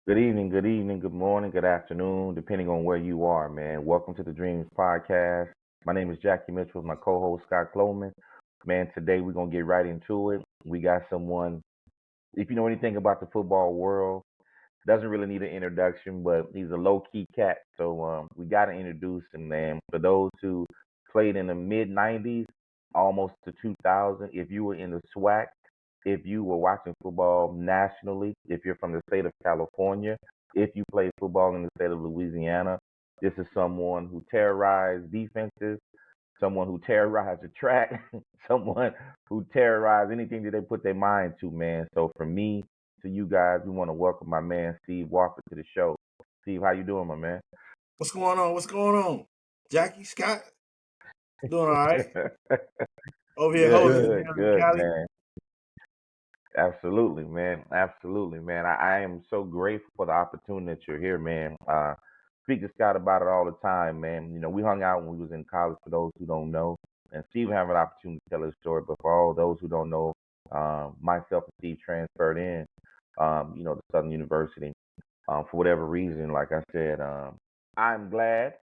Good evening, good morning, good afternoon, depending on where you are, man. Welcome to the Dreams Podcast. My name is Jackie Mitchell with my co-host Scott Cloman. Man, today we're gonna get right into it. We got someone, if you know anything about the football world, doesn't really need an introduction, but he's a low-key cat. So we gotta introduce him, man. For those who played in the mid '90s, almost to 2000, if you were in the SWAC, if you were watching football nationally, if you're from the state of California, if you play football in the state of Louisiana, this is someone who terrorized defenses, someone who terrorized the track, someone who terrorized anything that they put their mind to, man. So from me to you guys, we want to welcome my man Steve Wofford to the show. Steve, how you doing, my man? What's going on? What's going on? Jackie, Scott, doing all right? Over here Good, holding it good, down in good, Cali. man. Absolutely, man. Absolutely, man. I am so grateful for the opportunity that you're here, man. Speak to Scott about it all the time, man. You know, we hung out when we was in college. For those who don't know, and Steve have an opportunity to tell his story. But for all those who don't know, myself and Steve transferred in, to Southern University. For whatever reason, like I said, I'm glad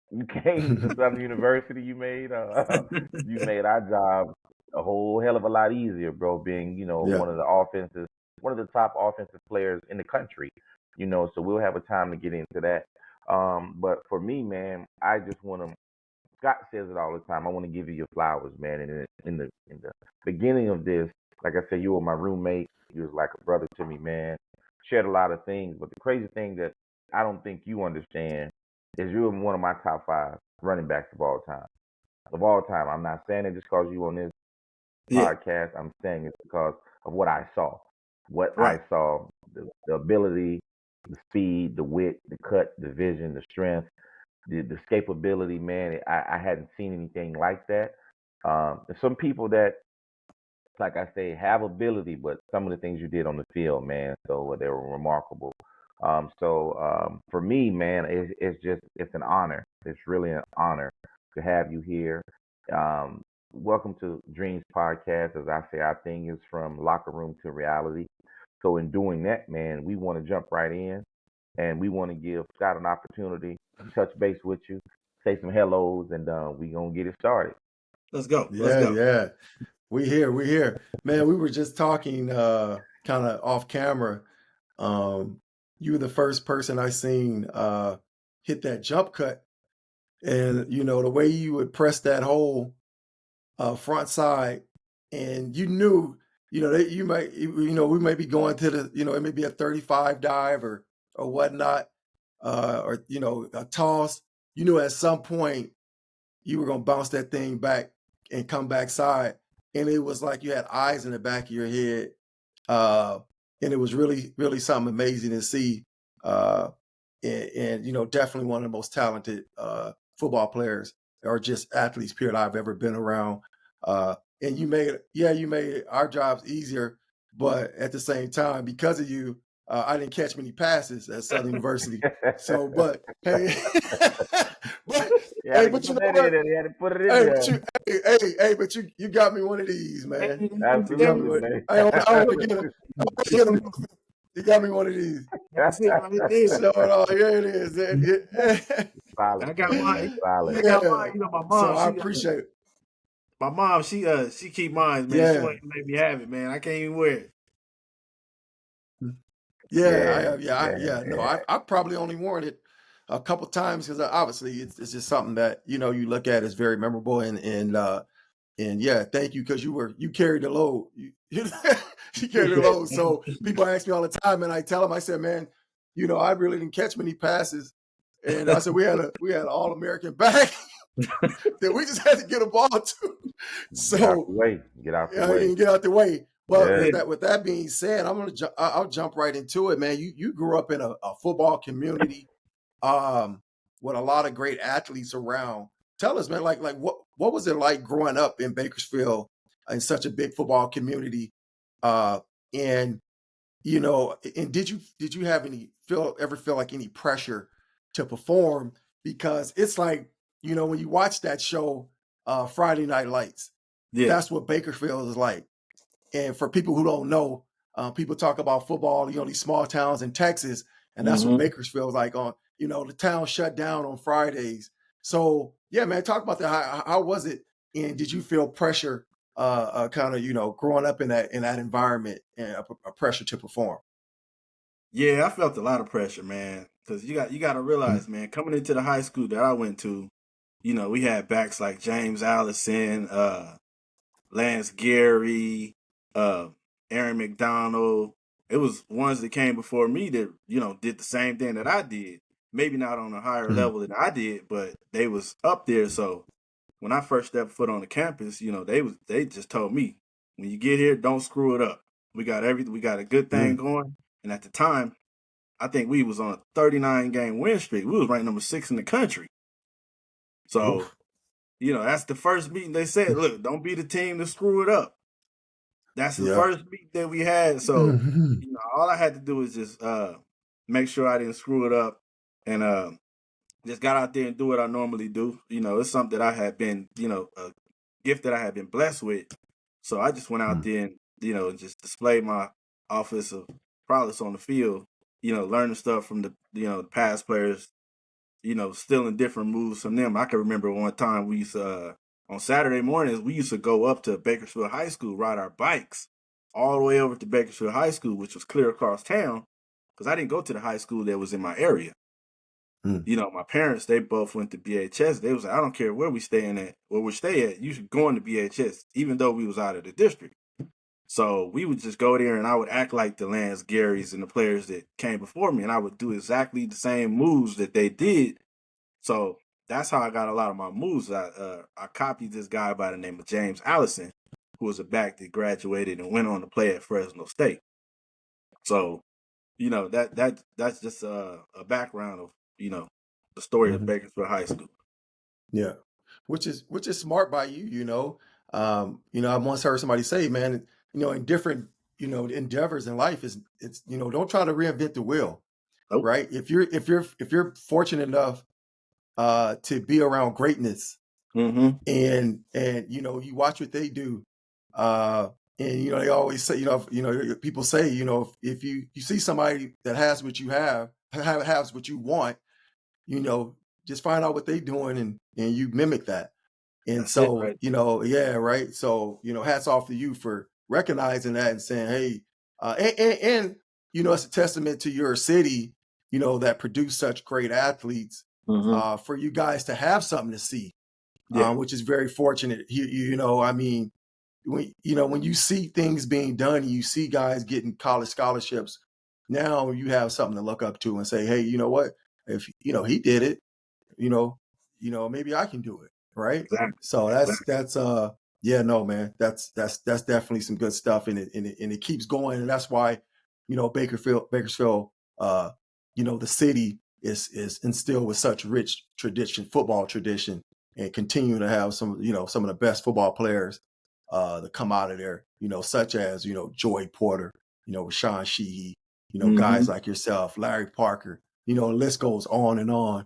you came to Southern University. You made our job a whole hell of a lot easier, bro. Being Yeah. one of the top offensive players in the country. So we'll have a time to get into that. But for me, man, I just want to. Scott says it all the time. I want to give you your flowers, man. And in the beginning of this, like I said, you were my roommate. You was like a brother to me, man. Shared a lot of things, but the crazy thing that I don't think you understand is you're one of my top five running backs of all time. Of all time, I'm not saying it just because you on this Yeah, podcast. I'm saying it because of what I saw. What I right. saw, the ability, the speed, the wit, the cut, the vision, the strength, the escapability, man. I hadn't seen anything like that. There's some people that, like I say, have ability, but some of the things you did on the field, man, so they were remarkable. For me, man, it's an honor. It's really an honor to have you here. Um, Welcome to Dreams Podcast. As I say, our thing is from locker room to reality. So in doing that, man, we want to jump right in, and we want to give Scott an opportunity to touch base with you, say some hellos, and we gonna get it started. Let's go. Let's Yeah, go. yeah. We here. Man, we were just talking kind of off camera. Um, you were the first person I seen hit that jump cut. And the way you would press that whole front side, and you knew, that we might be going to it may be a 35 dive or whatnot, or a toss. You knew at some point you were gonna bounce that thing back and come back side. And it was like you had eyes in the back of your head. Uh, and it was really, really something amazing to see. Uh, and definitely one of the most talented football players or just athletes period I've ever been around. And you made our jobs easier, but at the same time, because of you, I didn't catch many passes at Southern University. So, but hey, but You had hey, to but you put know that in what? there. You had to put it in Hey, there. but you got me one of these, man. You got me Absolutely, one. man. I don't want to get him. I want to get him. You got me one of these. That's it right there. So here it is. I Solid, got man. mine. Solid. I got Yeah. mine. My So mom, I appreciate it. she keep mine, man. She Yeah. won't even let me have it, man. I can't even wear it. Yeah. I Yeah, have. Yeah. yeah, Yeah. No, yeah. I probably only worn it a couple times because obviously it's just something that you look at as very memorable and yeah, thank you because you carried the load. You carried the load. So people ask me all the time, and I tell them, I said, man, I really didn't catch many passes, and I said we had an All American back that we just had to get a ball to. Get out the So way. Get out the yeah, you way. can get out the way. But Yeah. Yeah. with that being said, I'll jump right into it, man. You grew up in a football community, um, with a lot of great athletes around. Tell us, man, like what was it like growing up in Bakersfield in such a big football community? And and did you have ever feel like any pressure to perform? Because it's like, when you watch that show, Friday Night Lights, Yeah. that's what Bakersfield is like. And for people who don't know, people talk about football, these small towns in Texas, and that's what Bakersfield's like on. The town shut down on Fridays. So yeah, man, talk about that. How was it? And did you feel pressure, kind of growing up in that environment and a pressure to perform? Yeah, I felt a lot of pressure, man. Because you got to realize, man, coming into the high school that I went to, we had backs like James Allison, Lance Gary, uh, Aaron McDonald. It was ones that came before me that did the same thing that I did. Maybe not on a higher Mm-hmm. level than I did, but they was up there. So when I first stepped foot on the campus, they just told me, when you get here, don't screw it up. We got everything. We got a good thing going. And at the time, I think we was on a 39 game win streak. We was ranked number 6 in the country. So, Oof. that's the first meeting they said, look, don't be the team to screw it up. That's the Yeah. first meeting that we had. So, Mm-hmm. all I had to do was just make sure I didn't screw it up and just got out there and do what I normally do. It's something that I had been, a gift that I had been blessed with. So I just went out there and, just displayed my offensive prowess on the field, learning stuff from the past players, stealing different moves from them. I can remember one time we used to, on Saturday mornings, we used to go up to Bakersfield High School, ride our bikes all the way over to Bakersfield High School, which was clear across town, because I didn't go to the high school that was in my area. My parents, they both went to BHS. They was like, I don't care where we stay at, you should go into BHS, even though we was out of the district. So we would just go there and I would act like the Lance Garys and the players that came before me, and I would do exactly the same moves that they did. So that's how I got a lot of my moves. I copied this guy by the name of James Allison, who was a back that graduated and went on to play at Fresno State. So, that's just a background of, the story of Bakersfield High School. Yeah, which is smart by you. I once heard somebody say, man, in different endeavors in life, it's don't try to reinvent the wheel, Nope. right? If you're fortunate enough to be around greatness, and you watch what they do, and they always say, people say, if you see somebody that has what you has what you want, just find out what they're doing and you mimic that. And That's it, so, right? yeah, right. So, hats off to you for recognizing that and saying, hey, and it's a testament to your city, that produced such great athletes, for you guys to have something to see, Yeah, which is very fortunate. I mean, when you see things being done and you see guys getting college scholarships, now you have something to look up to and say, hey, you know what? If he did it, you know, maybe I can do it, right? exactly. So Exactly. that's yeah, no, man, that's definitely some good stuff, and it keeps going, and that's why, Bakersfield, the city is instilled with such rich tradition, football tradition, and continue to have some of the best football players that come out of there, such as Joy Porter, Rashawn Sheehy, guys like yourself, Larry Parker, the list goes on and on.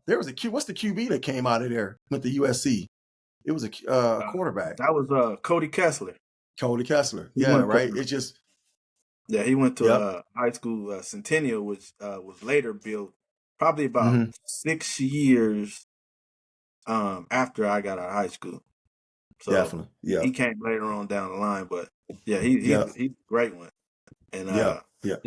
There was what's the QB that came out of there with the USC? It was a quarterback, That was Cody Kessler. Cody Kessler. He Yeah, went to right. It just he went to yep. high school Centennial, which was later built probably about Mm-hmm. 6 years after I got out of high school. So Definitely. he Yep. came later on down the line, but yeah, Yep. he's a great one. And Yep. Yep.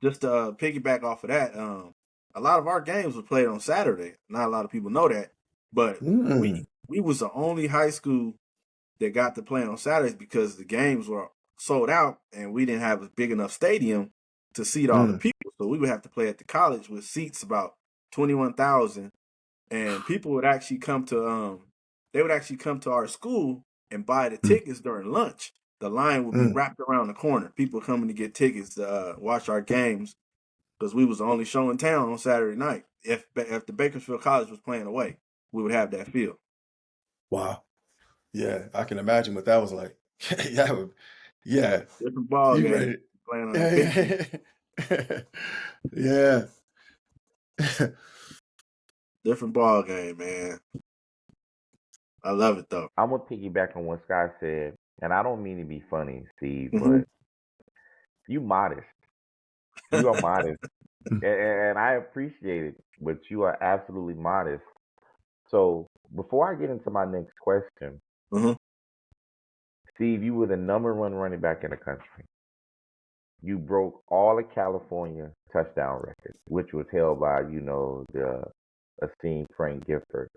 just to piggyback off of that, a lot of our games were played on Saturday. Not a lot of people know that, but Mm. we was the only high school that got to play on Saturdays because the games were sold out and we didn't have a big enough stadium to seat all the Mm. people. So we would have to play at the college with seats about 21,000, and people would actually come to our school and buy the Mm. tickets during lunch. The line would be Mm. wrapped around the corner. People coming to get tickets to watch our games because we was the only show in town on Saturday night. If the Bakersfield College was playing away, we would have that field. Wow. Yeah, I can imagine what that was like. Yeah. Yeah. Different ball You game ready? playing on a big field. Yeah. Yeah. Different ball game, man. I love it though. I'm gonna piggyback on what Scott said, and I don't mean to be funny, Steve, Mm-hmm. but you modest. You are modest, and I appreciate it, but you are absolutely modest. So before I get into my next question, Mhm. Steve, you were the number one running back in the country. You broke all of California touchdown records, which was held by, the esteemed Frank Gifford.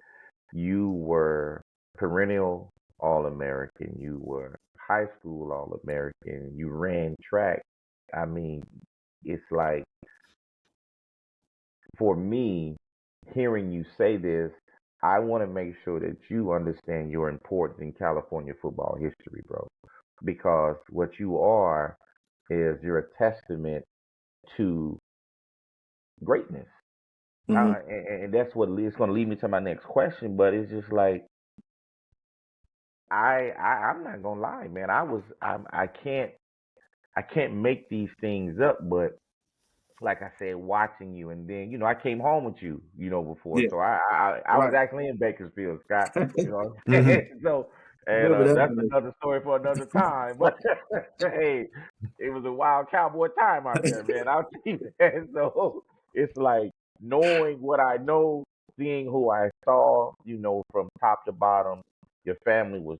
You were perennial All American. You were high school All American. You ran track. I mean, it's like, for me, hearing you say this, I want to make sure that you understand your importance in California football history, bro. Because what you are is you're a testament to greatness. Mhm. And that's what it's going to lead me to my next question. But it's just like, I'm not gonna lie, man. I can't make these things up, but like I said, watching you, and then I came home with you, before, Yeah. so I was Right. actually in Bakersfield, Scott. You know what I'm Mhm. saying? So, and Remember that that's one. another story for another time. But hey, it was a wild cowboy time out there, man. I'll tell you that. So it's like knowing what I know, seeing who I saw, from top to bottom. Your family was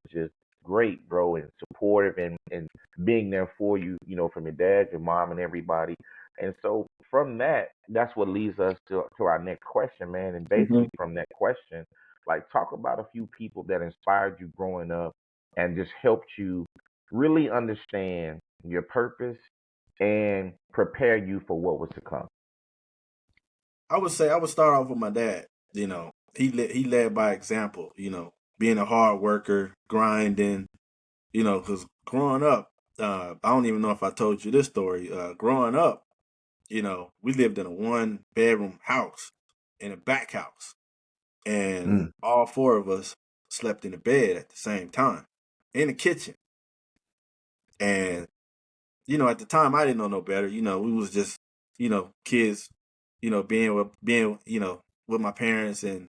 just great, bro, and supportive, and being there for you, from your dad, your mom, and everybody. And so from that, that's what leads us to our next question, man. And Mhm. basically from that question, like, talk about a few people that inspired you growing up and just helped you really understand your purpose and prepare you for what was to come. I would say I would start off with my dad. He led by example. Being a hard worker, grinding. Because growing up, I don't even know if I told you this story. Growing up, we lived in a 1-bedroom house in a back house, and Mm. all four of us slept in the bed at the same time in the kitchen. And at the time, I didn't know no better. We was just kids. Being with my parents, and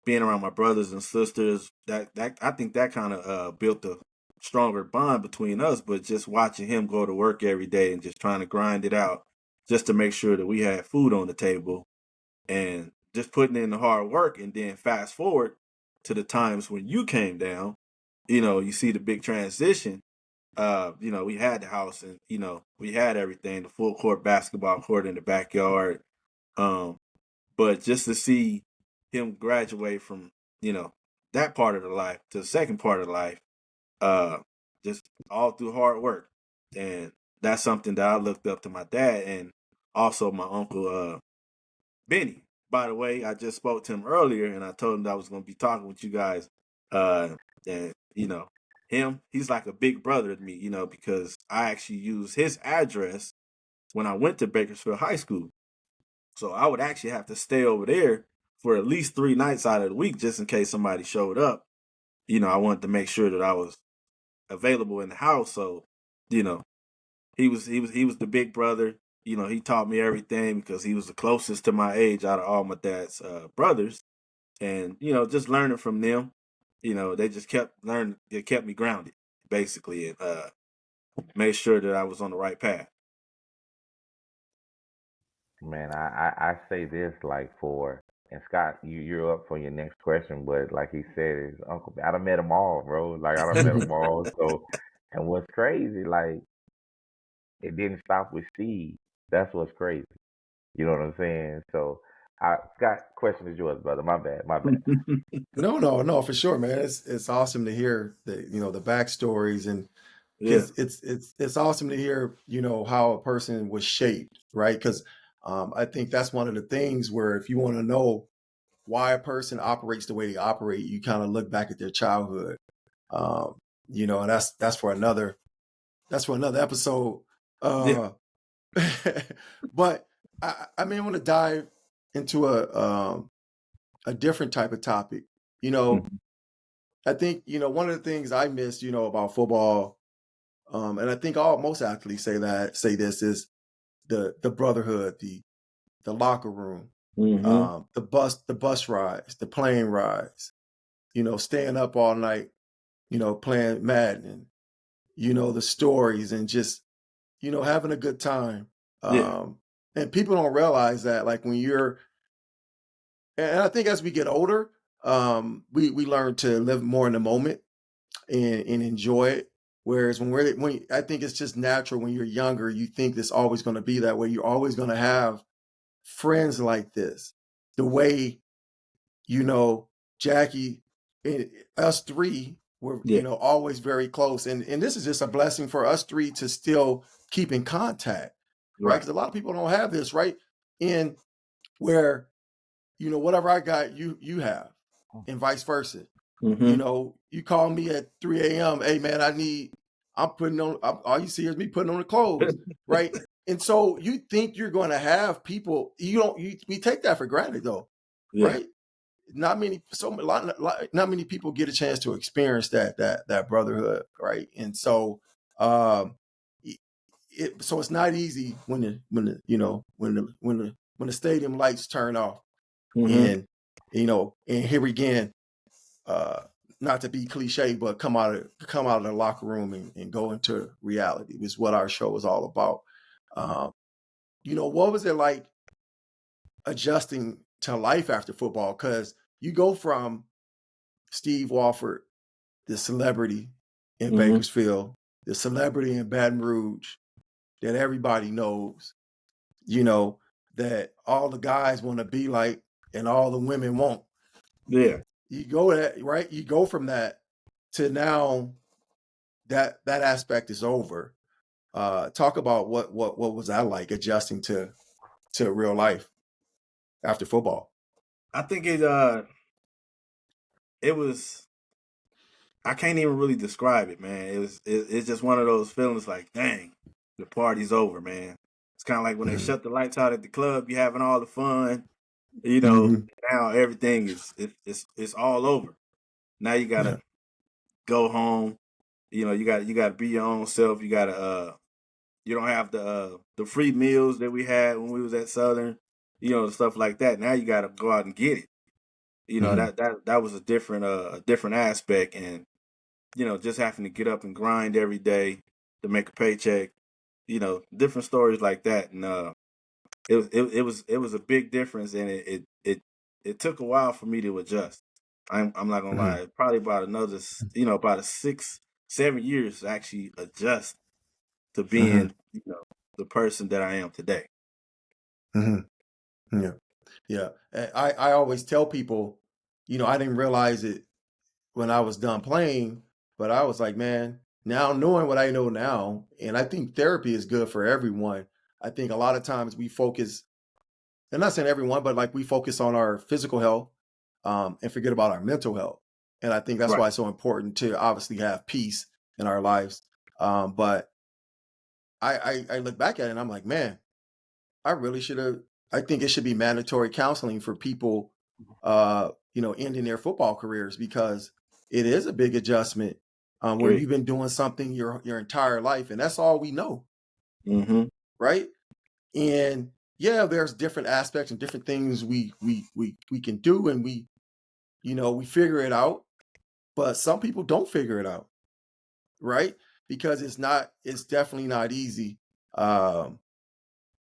being around my brothers and sisters. That I think that kind of built a stronger bond between us. But just watching him go to work every day and just trying to grind it out, just to make sure that we had food on the table, and just putting in the hard work. And then fast forward to the times when you came down, you see the big transition. We had the house, and we had everything, the full court basketball court in the backyard. Um, but just to see him graduate from, that part of the life to the second part of life, uh, just all through hard work. And that's something that I looked up to my dad, and also my uncle Benny. By the way, I just spoke to him earlier, and I told him that I was going to be talking with you guys. And he's like a big brother to me, because I actually used his address when I went to Bakersfield High School. So I would actually have to stay over there for at least 3 nights out of the week, just in case somebody showed up. I wanted to make sure that I was available in the house. So, you know, he was the big brother. He taught me everything because he was the closest to my age out of all my dad's brothers. And, just learning from them, they just kept learning. It kept me grounded, basically, and made sure that I was on the right path. Man, I say this, like, and Scott, you're up for your next question, but like he said, his uncle, I done met them all, bro. Like, I done met them all. So, and what's crazy, like, it didn't stop with Steve. That's what's crazy. You know what I'm saying? So, Scott, question is yours, brother. My bad, my bad. No, no, no, for sure, man. It's awesome to hear the backstories, and Yeah. because it's awesome to hear how a person was shaped, right? Because I think that's one of the things where if you want to know why a person operates the way they operate, you kind of look back at their childhood, um, and that's for another episode. Yeah. Uh, but I want to dive into a different type of topic. You know, Mhm. I think one of the things I miss, about football, and I think all most athletes say this is the brotherhood, the locker room, Mhm. the bus rides, the plane rides, staying up all night, playing Madden, the stories and just having a good time. Yeah. And people don't realize that, like when and I think as we get older, we learn to live more in the moment and enjoy it. Whereas when I think it's just natural when you're younger, you think it's always going to be that way. You're always going to have friends like this. The way, Jackie, us three were, Yeah. always very close. And this is just a blessing for us three to still keep in contact, right? Right. Because a lot of people don't have this, right? In where, whatever I got, you have, and vice versa. Mm-hmm. You call me at 3 a.m. Hey man, all you see is me putting on the clothes, right? And so you think you're going to have people, we take that for granted though, Yeah. right? Not many, not many people get a chance to experience that brotherhood, right? And so, so it's not easy when the stadium lights turn off, Mm-hmm. and here again, uh, not to be cliche, but come out of the locker room and go into reality is what our show is all about. Um, what was it like adjusting to life after football? Because you go from Steve Wofford, the celebrity in Mm-hmm. Bakersfield, the celebrity in Baton Rouge that everybody knows, you know, that all the guys want to be like and all the women won't. Yeah. You go that right. You go from that to now that aspect is over. Talk about what was that like adjusting to real life after football. I think it was, I can't even really describe it, man. It's just one of those feelings like, dang, the party's over, man. It's kind of like when they Mm-hmm. shut the lights out at the club, you having all the fun, Mm-hmm. now everything it's all over. Now you got Yeah. to go home. You got to be your own self. You don't have the free meals that we had when we was at Southern, stuff like that. Now you got to go out and get it. Mm-hmm. That was a different aspect, and just having to get up and grind every day to make a paycheck, different stories like that. And it was a big difference, and it took a while for me to adjust. I'm not gonna Mm-hmm. lie, probably about about a 6-7 years to actually adjust to Mm-hmm. being, the person that I am today. Mm-hmm. Yeah. Yeah. And I always tell people, I didn't realize it when I was done playing, but I was like, man, now knowing what I know now, and I think therapy is good for everyone. I think a lot of times we focus, and not saying everyone, but like we focus on our physical health, and forget about our mental health. And I think that's Right. why it's so important to obviously have peace in our lives. But I look back at it and I'm like, man, I really should have. I think it should be mandatory counseling for people, ending their football careers because it is a big adjustment when Agree. you've been doing something your entire life, and that's all we know, Mm-hmm. right? And yeah, there's different aspects and different things we can do, and we figure it out. But some people don't figure it out, right? Because it's definitely not easy. Um,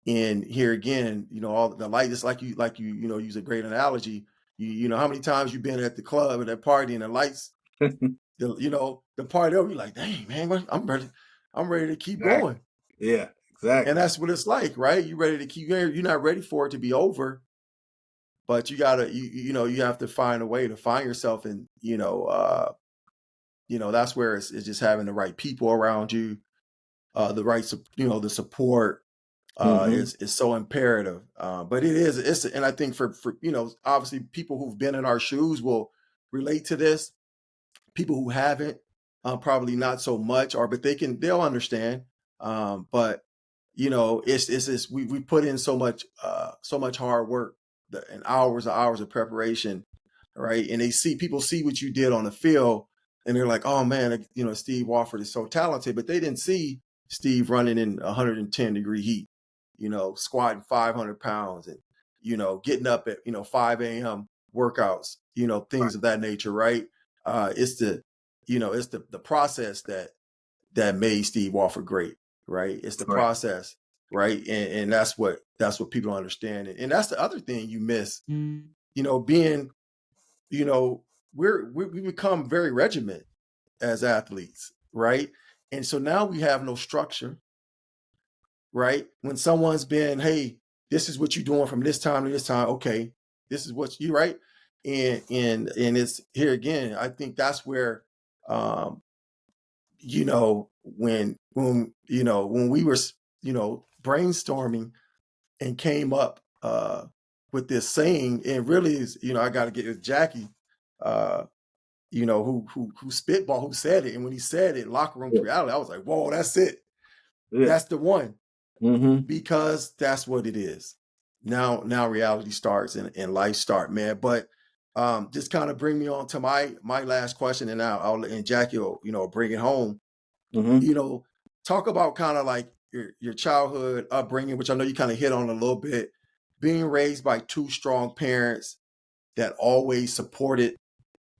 And here again, all the light, just like you use a great analogy. You know how many times you've been at the club at that party and the lights, the party over, you're like, dang man, I'm ready to keep Exactly. going. Yeah. And Exactly. that's what it's like, right? You're ready to keep going. You're not ready for it to be over, but you have to find a way to find yourself, and that's where it's just having the right people around you, the support, Mm-hmm. is so imperative. But and I think for obviously people who've been in our shoes will relate to this. People who haven't, probably not so much, or but they'll understand. But it's we put in so much hard work, and hours of preparation, right? And people see what you did on the field, and they're like, oh man, Steve Wofford is so talented, but they didn't see Steve running in 110-degree heat, squatting 500 pounds, and getting up at 5 a.m. workouts, Right. things of that nature, right? It's the process that made Steve Wofford great, right? It's the Correct. process, right? And that's what people understand. And that's the other thing you miss, being, we become very regiment as athletes, right? And so now we have no structure, right? When someone's been, hey, this is what you're doing from this time to this time, okay, this is what you right. And it's here again, I think that's where when we were, brainstorming and came up with this saying, and really is, I gotta get with Jackie, uh, who spitball, who said it. And when he said it, locker room Yeah. reality, I was like, whoa, that's it. Yeah. That's the one. Mm-hmm. Because that's what it is. Now reality starts and life start, man. But just kind of bring me on to my last question, and I'll and Jackie will, bring it home. Mm-hmm. Talk about kind of like your childhood upbringing, which I know you kind of hit on a little bit, being raised by two strong parents that always supported,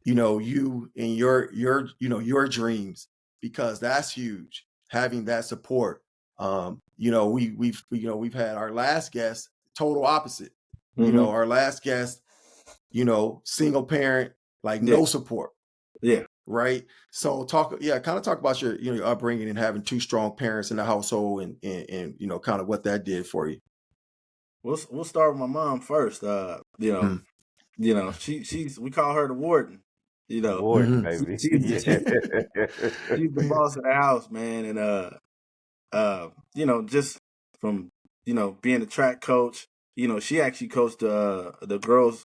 you and your dreams, because that's huge, having that support. We've had our last guest, total opposite. Mm-hmm. Our last guest, single parent, like Yeah. no support, Yeah. right? So kind of talk about your upbringing and having two strong parents in the household, and kind of what that did for you. We'll start with my mom first. Mm. She's we call her the warden. You The know, Warden, Hmm. baby. she's Yeah. she's the boss of the house, man. And just from being a track coach, she actually coached the girls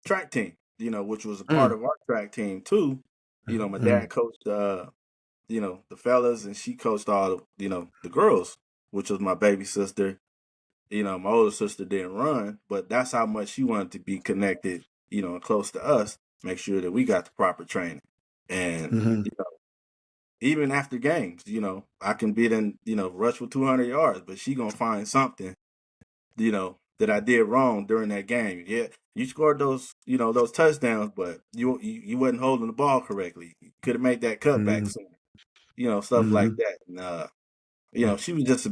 track team, which was a part Mm. of our track team too. My dad Mm. coached the fellas, and she coached all the girls, which was my baby sister. My older sister didn't run, but that's how much she wanted to be connected, and close to us, make sure that we got the proper training. And, Hmm. even after games, I can be in, rush for 200 yards, but she going to find something, that I did wrong during that game. Yeah, you scored those touchdowns, but you wasn't holding the ball correctly. You could have made that cutback Hmm. sooner, stuff like Hmm. that. And, she was just,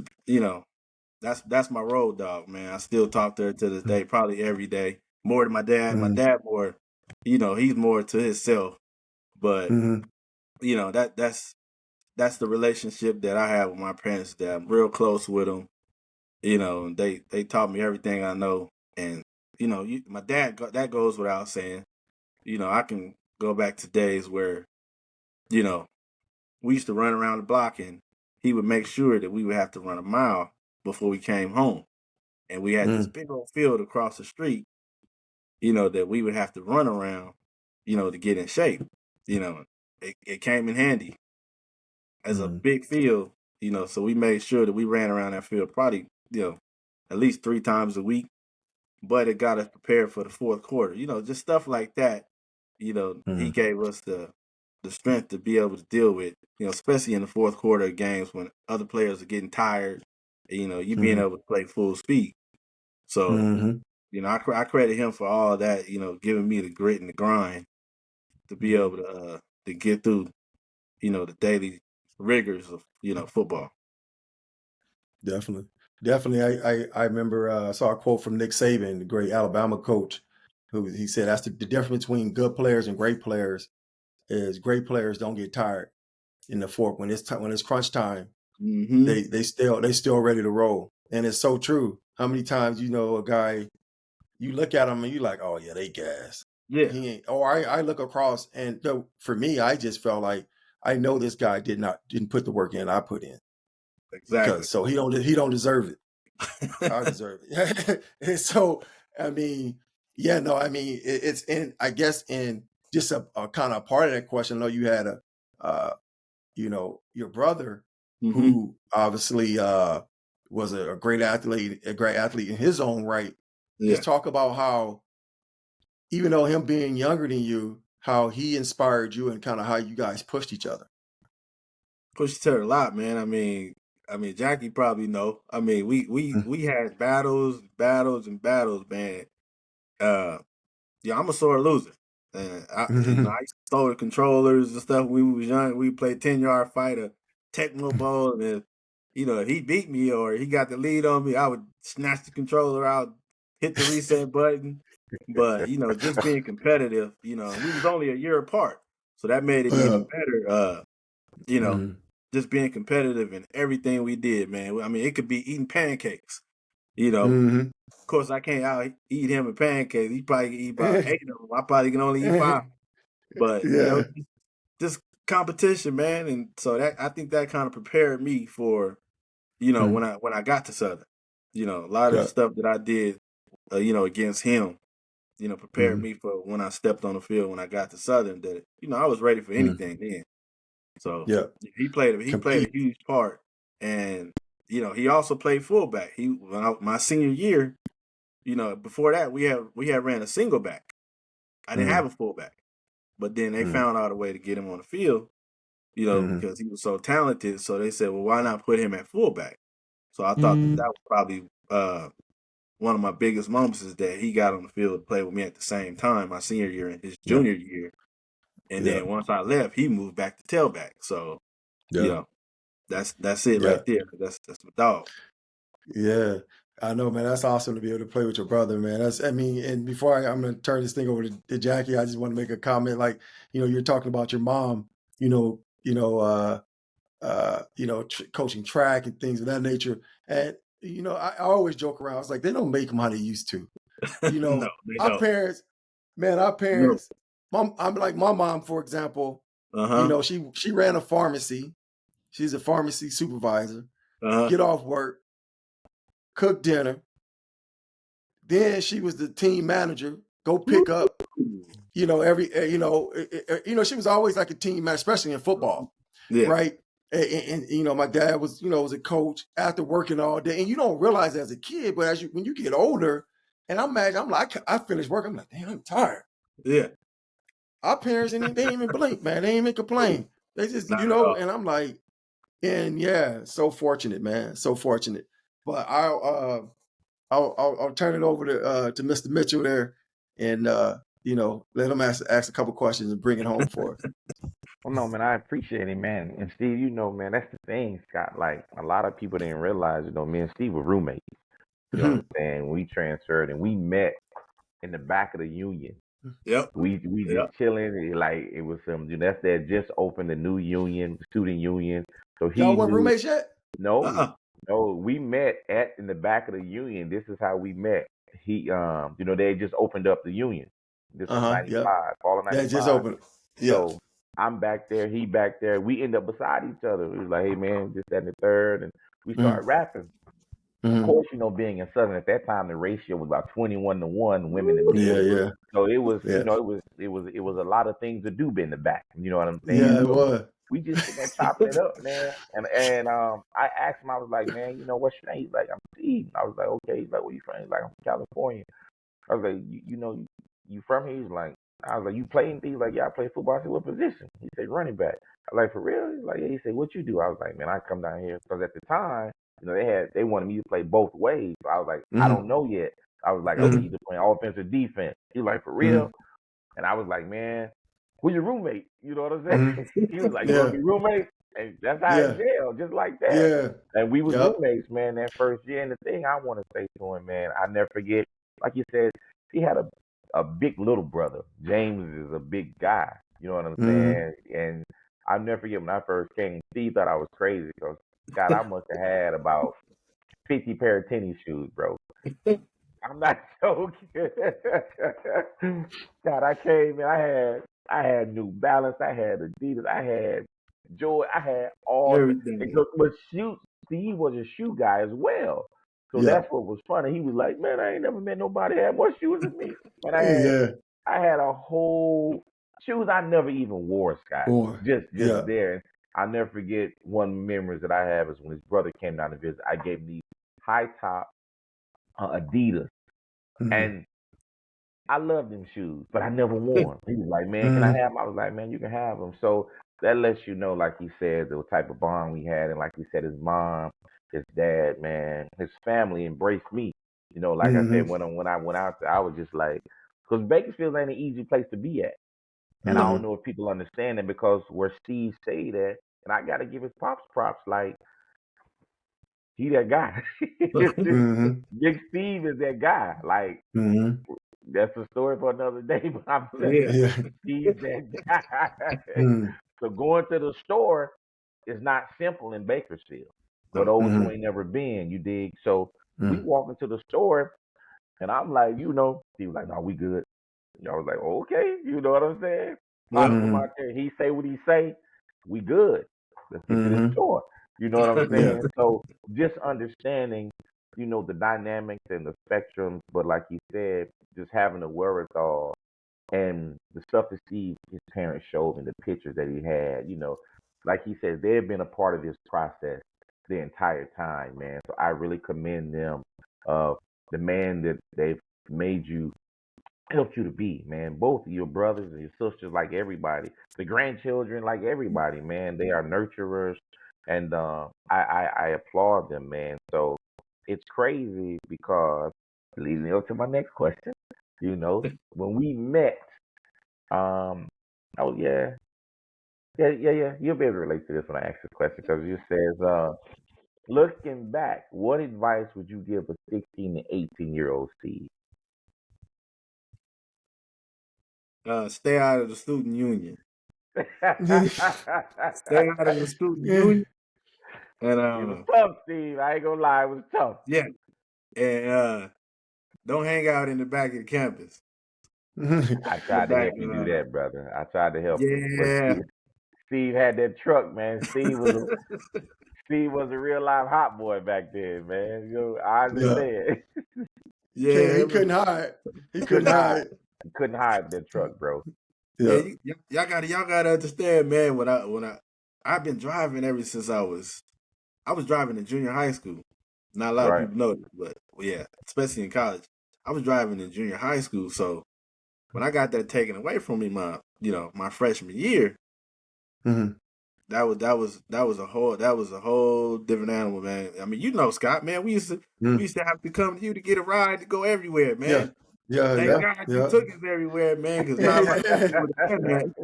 that's my road dog, man. I still talk to her to this day, probably every day. More than my dad. My Hmm. dad more, he's more to himself. But Hmm. that's the relationship that I have with my parents. That I'm real close with them. They taught me everything I know, and my dad. That goes without saying. I can go back to days where you know we used to run around the block, and he would make sure that we would have to run a mile before we came home. And we had this Hmm. big old field across the street, that we would have to run around, to get in shape. It came in handy as a Hmm. big field, so we made sure that we ran around that field probably, at least 3 times a week, but it got us prepared for the fourth quarter, just stuff like that. He Hmm. gave us the strength to be able to deal with, especially in the fourth quarter of games when other players are getting tired, and, you being Hmm. able to play full speed. So, Hmm. I credit him for all that, giving me the grit and the grind to be Hmm. able to get through, the daily rigors of, football. Definitely. Definitely. I remember I saw a quote from Nick Saban, the great Alabama coach, who he said that's the difference between good players and great players is great players don't get tired in the fourth when it's when it's crunch time. Mm-hmm. They still ready to roll. And it's so true. How many times a guy, you look at him and you like, oh yeah, they gas. Yeah, He ain't. Or I look across and for me, I just felt like I know this guy didn't put the work in I put in, exactly. because so he don't deserve it. I deserve it. And so, I mean, yeah, no, I mean, it's in, I guess, in just a kind of part of that question. I know you had your brother Mm-hmm. who obviously was a great athlete in his own right. Yeah. Just talk about how, even though him being younger than you, how he inspired you and kind of how you guys pushed each other. Pushed her a lot, man. I mean, Jackie probably know. I mean, we had battles, and battles, man. Uh, yeah, I'm a sore loser. And I used to throw the controllers and stuff when we was young. We played 10-yard fight, a Tecmo Bowl, and if he beat me or he got the lead on me, I would snatch the controller out, hit the reset button. But just being competitive, we was only a year apart, so that made it even better. You know, Mhm. just being competitive in everything we did, man. I mean, it could be eating pancakes. Mhm. Of course, I can't out eat him a pancake. He probably can eat about 8 of them. I probably can only eat 5. But Yeah. just competition, man. And so I think that kind of prepared me for Mhm. when I got to Southern. A lot of the Yeah. stuff that I did, against him, prepared Mhm. me for when I stepped on the field when I got to Southern. That I was ready for Mhm. anything then. So Yeah. he played a Compete. huge part, and he also played fullback. My senior year, before that we had ran a single back. I didn't have Mhm. a fullback, but then they Mhm. found out a way to get him on the field, Mhm. because he was so talented. So they said, well, why not put him at fullback? So I thought that Mhm. was probably one of my biggest moments is that he got on the field to play with me at the same time, my senior year and his Yeah. junior year. And Yeah. then once I left, he moved back to tailback. So, you Yeah. know, that's it Yeah. right there. That's my dog. Yeah. I know, man. That's awesome to be able to play with your brother, man. I mean, and before I'm going to turn this thing over to Jackie, I just want to make a comment. Like, you're talking about your mom, coaching track and things of that nature. And, I always joke around. I was like, they don't make them how they used to. No, they Our don't. parents, man, our No. parents, I'm like my mom, for example, Uh-huh. she ran a pharmacy. She's a pharmacy supervisor. Uh-huh. Get off work, cook dinner. Then she was the team manager. Go pick up, every, she was always like a team manager, especially in football, Yeah. right? And my dad was a coach after working all day. And you don't realize as a kid, but when you get older, and I'm like, I finished work. I'm like, damn, I'm tired. Yeah. Our parents, they ain't even blink, man. They ain't even complain. They just, Not at all. and I'm like, and yeah, so fortunate, man. So fortunate. But I'll turn it over to Mr. Mitchell there, and let him ask a couple questions and bring it home for us. Well, no, man, I appreciate it, man. And Steve, man, that's the thing, Scott. Like a lot of people didn't realize, me and Steve were roommates. You know what I'm Mhm. saying? We transferred and we met in the back of the union. Yep. We just Yep. chilling. Like it was some, that's that just opened the new union, student union. So Y'all he weren't knew. roommates yet? No, Uh-uh. no, we met in the back of the union. This is how we met. He, they had just opened up the union. This was Yep. '95, fall of That just '95. opened. Yeah. So I'm back there, he back there. We end up beside each other. We was like, hey man, this, that, and the third, and we Hmm. started rapping. Of Hmm. course, being in Southern at that time, the ratio was about 21-1, women and Yeah. men. Yeah. So it was, Yeah. it was a lot of things to do in the back. You know what I'm saying? Yeah. It So was. we just sitting there chopping it up, man. And I asked him, I was like, man, what's your name? He's like, I'm Steve. I was like, okay. He's like, where you from? He's like, I'm from California. I was like, you from here? He's like, I was like, you play anything? He's like, yeah, I play football. I said, what position? He said, running back. I was like, for real? He's like, yeah. He said, what you do? I was like, man, I come down here because at the time, they wanted me to play both ways. So I was like, I Hmm. don't know yet. I was like, I was Hmm. either playing offense or defense. He was like, for Hmm. real? And I was like, man, who's your roommate? You know what I'm saying? Hmm. He was like, you want Yeah. to be roommates? And that's how it Yeah. jailed, just like that. Yeah. And we was Yep. roommates, man, that first year. And the thing I want to say to him, man, I never forget, like you said, he had a big little brother. James is a big guy. You know what I'm Hmm. saying? And I never forget when I first came, Steve thought I was crazy because, God, I must have had about 50 pair of tennis shoes, bro. I'm not joking. God, I came in. I had New Balance. I had Adidas. I had Joy. I had all the. Everything. But shoot, Steve was a shoe guy as well. So Yeah. that's what was funny. He was like, "Man, I ain't never met nobody that had more shoes than me." And Yeah. I had a whole shoes I never even wore, Scott. More. Just Yeah. there. And I'll never forget one memories that I have is when his brother came down to visit. I gave him these high top Adidas. Hmm. And I love them shoes, but I never wore them. He was like, man, can I Hmm. have them? I was like, man, you can have them. So that lets you know, like he said, the type of bond we had. And like he said, his mom, his dad, man, his family embraced me. Like I Hmm. said, when I went out there, I was just like, because Bakersfield ain't an easy place to be at. And I don't Hmm. know if people understand it because where Steve stayed at, and I got to give his props, like, he that guy. Mm-hmm. Big Steve is that guy. Like, Mm-hmm. that's a story for another day, but I'm telling Yeah. you, Yeah. Steve's that guy. Mm-hmm. So going to the store is not simple in Bakersfield. For No. those who Mm-hmm. ain't never been, you dig? So we walk into the store, and I'm like, he was like, no, we good. And I was like, okay, you know what I'm saying? I come Mm-hmm. out there, he say what he say, we good. Let's get to this Mm-hmm. store. You know what I'm Yeah. saying? So just understanding, the dynamics and the spectrums, but like you said, just having the wherewithal and the stuff that his parents showed and the pictures that he had, like he said, they've been a part of this process the entire time, man. So I really commend them of the man that they've made you, helped you to be, man. Both of your brothers and your sisters, like everybody, the grandchildren, like everybody, man. They are nurturers, and I applaud them, man. So it's crazy because leading me up to my next question, when we met, oh yeah, you'll be able to relate to this when I ask this question because it says, looking back, what advice would you give a 16 to 18-year-old Steve? Stay out of the student union. Stay out of the student union. And It was tough, Steve. I ain't gonna lie, it was tough. yeah. And don't hang out in the back of the campus. I In the tried to back help you do that, brother. I tried to help you, but yeah. Steve had that truck, man. Steve was a real live hot boy back then, man. I Yeah. understand. Yeah. He couldn't hide. He couldn't couldn't hide. hide. He couldn't hide that truck, bro. Yeah. Y'all gotta understand, man. I've been driving ever since I was driving in junior high school. Not a lot of Right. people know this, but yeah, especially in college. I was driving in junior high school, so when I got that taken away from me my freshman year, Mm-hmm. that was a whole different animal, man. I mean, Scott, man, we used to have to come to you to get a ride to go everywhere, Yeah. man. Yeah. Thank Yeah. God you Yeah. took us everywhere, man, because not like we would have done that.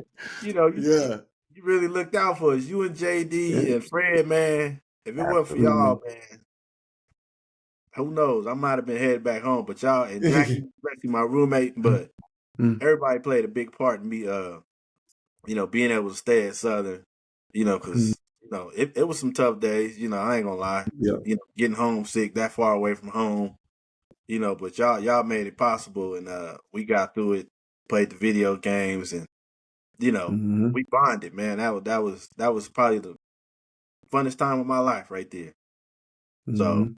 Yeah. You really looked out for us. You and JD and Fred, man. If it wasn't for Absolutely. y'all, man, who knows? I might have been headed back home. But y'all and Jackie, especially my roommate, but Mm-hmm. everybody played a big part in me, being able to stay at Southern, because it was some tough days. I ain't gonna lie. Yeah. Getting homesick that far away from home. But y'all made it possible, and we got through it. Played the video games, and Mm-hmm. we bonded, man. That was probably the funnest time of my life right there. So Mm-hmm.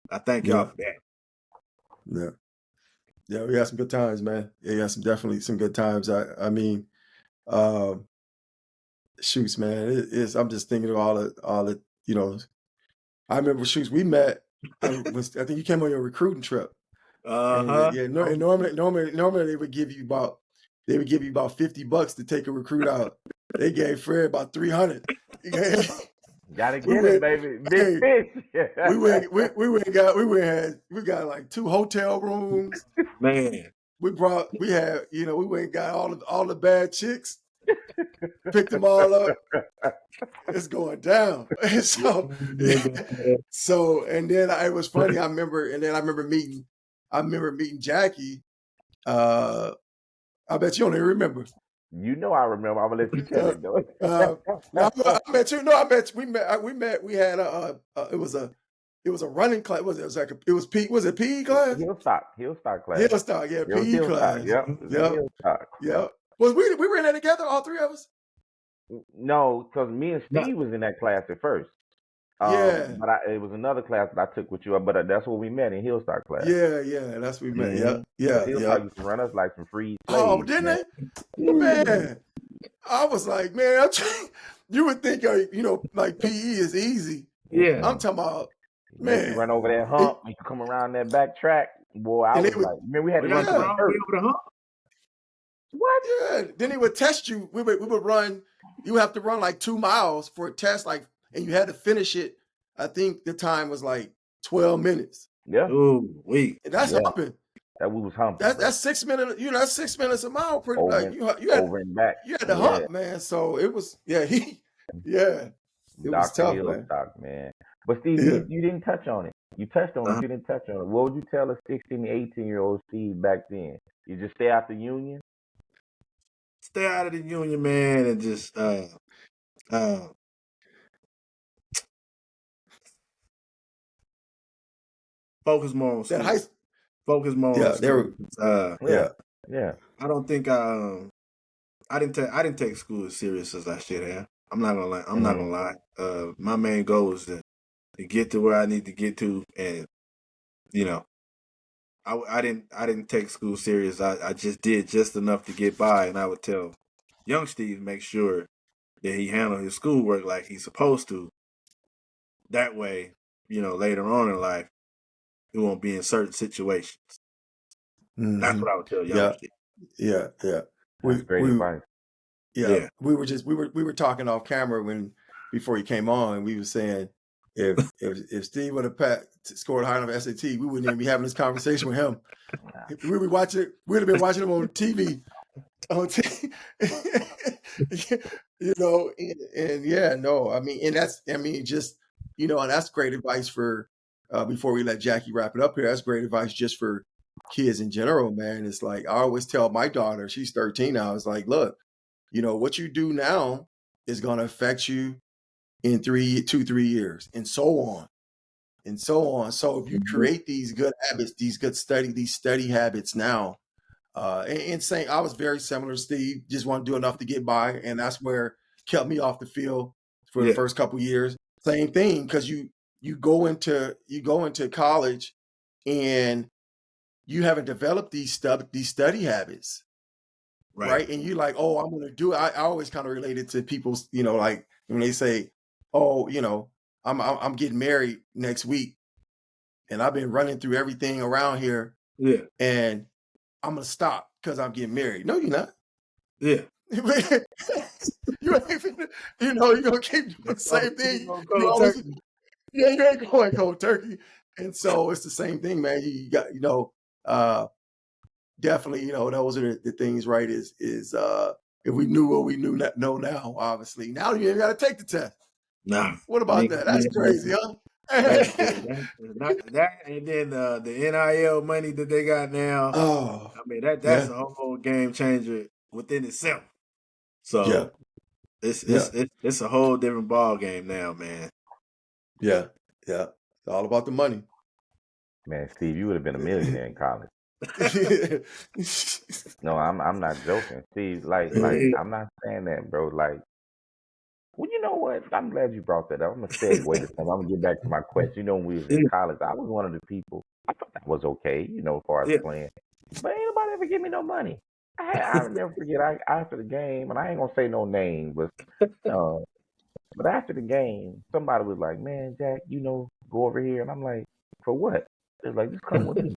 I thank y'all Yeah. for that. Yeah. Yeah. We had some good times, man. Yeah, we had definitely some good times. I mean, shoots, man. I'm just thinking of all the. I remember shoots we met. I think you came on your recruiting trip. And yeah, and normally they would give you about $50 to take a recruit out. They gave Fred about 300. Gotta we get it, went, baby. Big hey, fish. we got like 2 hotel rooms. Man. We went and got all the bad chicks, picked them all up. It's going down. And then it was funny. I remember meeting Jackie. I bet you don't even remember. I remember. I'm gonna let you tell it though. No, I met you. No, I met we met. We had it was a running class. Was it PE class? Hillstock class. Hillstock, yeah, It was PE Hillstock. class. Yep. It was Yep. Hillstock. Yep. Was we were in there together, all 3 of us? No, because me and Steve was in that class at first. Yeah. But it was another class that I took with you. But that's where we met in Hillstock class. Yeah, that's what we met. Mm-hmm. Yeah. Hillstock used to run us like some free Oh, slaves. didn't Man. they? Man, I was like, man, you would think like PE is easy. Yeah. I'm talking about, Make you man. run over that hump, make you come around that back track. Boy, I was like, man, we had to run through the dirt. What? Yeah. Then they would test you. We would run. You have to run like 2 miles for a test, and you had to finish it. I think the time was like 12 minutes. Yeah. Oh, wait. And that's humping. That we was humping. That's 6 minutes. That's 6 minutes a mile. Pretty over, you had over and back. You had to hump, man. So it was, it was tough, man. Man. But Steve, Yeah. you didn't touch on it. You touched on it. You didn't touch on it. What would you tell a 16 to 18-year-old Steve back then? You just stay out the union. Stay out of the union, man, and just focus more on That school. high. Focus more on Yeah. They school. were. Yeah, Yeah. yeah. I don't think I didn't take school as serious as I should have. I'm not gonna lie. I'm not Hmm. gonna lie. My main goal was to get to where I need to get to, and you know, I didn't take school serious. I just did just enough to get by, and I would tell young Steve make sure that he handle his schoolwork like he's supposed to. That way, later on in life, he won't be in certain situations. That's Hmm. what I would tell young Yeah. Steve. Yeah. Yeah. That's We great we advice. Yeah, Yeah. we were talking off camera before he came on, and we were saying if Steve would have scored high enough SAT, we wouldn't even be having this conversation with him. We'd have been watching him on TV. On TV. And yeah, no, I mean, just and that's great advice for before we let Jackie wrap it up here. That's great advice just for kids in general, man. It's like I always tell my daughter, she's 13 now. It's like, look, what you do now is going to affect you in 3 years, and so on and so on. So if you Mhm. create these good habits, these study habits now, and saying I was very similar to Steve, just want to do enough to get by, and that's where kept me off the field for the Yeah. first couple years. Same thing, because you go into college and you haven't developed these study habits, Right. right? And you like, oh, I'm gonna do it. I always kind of related to people's, like when they say, oh, I'm getting married next week, and I've been running through everything around here, Yeah. and I'm gonna stop because I'm getting married. No, you're not. Yeah. You ain't finna, you're gonna keep doing the same You thing. gonna You cold always, turkey. yeah, you ain't going cold turkey. And so it's the same thing, man. You got, uh, definitely, those are the things, right? Is if we knew what we know now, obviously. Now you ain't gotta take the test. Nah. What about that? That's crazy, Man, huh? not that, and then the NIL money that they got now. Oh, I mean that's yeah, a whole game changer within itself. yeah, So it's yeah, it's it's it's a whole different ball game now, man. yeah, yeah. It's all about the money. Man, Steve, you would have been a millionaire in college. No, I'm not joking, Steve. Like I'm not saying that, bro. Like, well, you know what? I'm glad you brought that up. I'm gonna segue to something. I'm gonna get back to my question. When we was in Yeah, college, I was one of the people. I thought that was okay, as far as yeah, playing. But ain't nobody ever give me no money. I'll never forget. After the game, and I ain't gonna say no name, uh, but after the game, somebody was like, "Man, Jack, go over here," and I'm like, "For what?" It's like, "Just come with me."